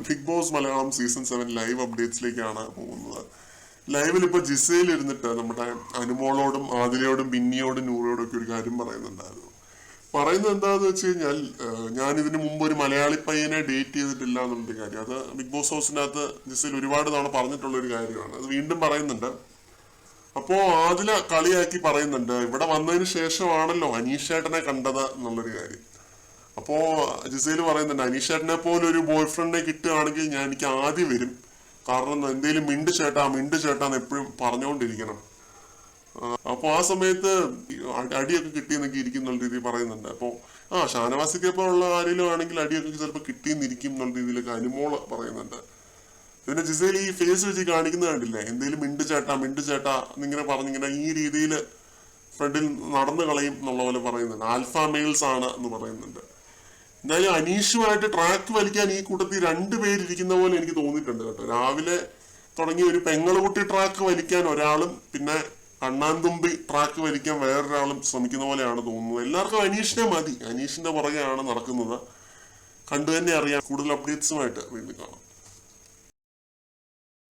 Big boss Malayalam season 7 live അപ്ഡേറ്റ്സിലേക്കാണ് പോകുന്നത്. ലൈവിൽ ഇപ്പൊ ജിസയിൽ ഇരുന്നിട്ട് നമ്മുടെ അനുമോളോടും ആദിലയോടും ബിന്നിയോടും നൂറയോടും ഒക്കെ ഒരു കാര്യം പറയുന്നുണ്ടായിരുന്നു. പറയുന്നത് എന്താന്ന് വെച്ച് കഴിഞ്ഞാൽ, ഞാൻ ഇതിനു മുമ്പ് ഒരു മലയാളി പയ്യനെ ഡേറ്റ് ചെയ്തിട്ടില്ല എന്നുള്ളൊരു കാര്യം. അത് ബിഗ് ബോസ് ഹൗസിനകത്ത് ജിസയിൽ ഒരുപാട് തവണ പറഞ്ഞിട്ടുള്ള ഒരു കാര്യമാണ്. അത് വീണ്ടും പറയുന്നുണ്ട്. അപ്പോ ആദില കളിയാക്കി പറയുന്നുണ്ട്, ഇവിടെ വന്നതിന് ശേഷമാണല്ലോ അനീഷേട്ടനെ കണ്ടത് എന്നുള്ളൊരു കാര്യം. അപ്പോ ജിസയിൽ പറയുന്നുണ്ട്, അനീഷേട്ടനെ പോലെ ഒരു ബോയ് ഫ്രണ്ടിനെ കിട്ടുകയാണെങ്കിൽ എനിക്ക് ആദ്യം വരും. കാരണം എന്തേലും മിണ്ട് ചേട്ടാന്ന് എപ്പോഴും പറഞ്ഞുകൊണ്ടിരിക്കണം. അപ്പൊ ആ സമയത്ത് അടിയൊക്കെ കിട്ടിയെന്നൊക്കെ ഇരിക്കും രീതിയിൽ പറയുന്നുണ്ട്. അപ്പൊ ഷാനവാസിക്കൊപ്പം ഉള്ള ആരെങ്കിലും ആണെങ്കിൽ അടിയൊക്കെ ചിലപ്പോൾ കിട്ടിയെന്നിരിക്കും എന്നുള്ള രീതിയിലൊക്കെ അനുമോള് പറയുന്നുണ്ട്. പിന്നെ ജിസയിൽ ഈ ഫേസ് വെച്ച് കാണിക്കുന്നത് കണ്ടില്ലേ, എന്തേലും മിണ്ട് ചേട്ടാ എന്നിങ്ങനെ പറഞ്ഞിങ്ങനെ ഈ രീതിയിൽ ഫ്രണ്ടിൽ നടന്നു കളയും എന്നുള്ള പോലെ പറയുന്നുണ്ട്. ആൽഫ മെയിൽസ് ആണ് എന്ന് പറയുന്നുണ്ട്. എന്തായാലും അനീഷുമായിട്ട് ട്രാക്ക് വലിക്കാൻ ഈ കൂട്ടത്തിൽ രണ്ടുപേരിരിക്കുന്ന പോലെ എനിക്ക് തോന്നിയിട്ടുണ്ട് കേട്ടോ. രാവിലെ തുടങ്ങിയ ഒരു പെങ്ങളുകുട്ടി ട്രാക്ക് വലിക്കാൻ ഒരാളും പിന്നെ കണ്ണാൻതുമ്പി ട്രാക്ക് വലിക്കാൻ വേറൊരാളും ശ്രമിക്കുന്ന പോലെയാണ് തോന്നുന്നത്. എല്ലാവർക്കും അനീഷിനെ മതി, അനീഷിന്റെ പുറകെയാണ് നടക്കുന്നത്. കണ്ടു തന്നെ അറിയാം. കൂടുതൽ അപ്ഡേറ്റ്സുമായിട്ട് വീണ്ടും കാണാം.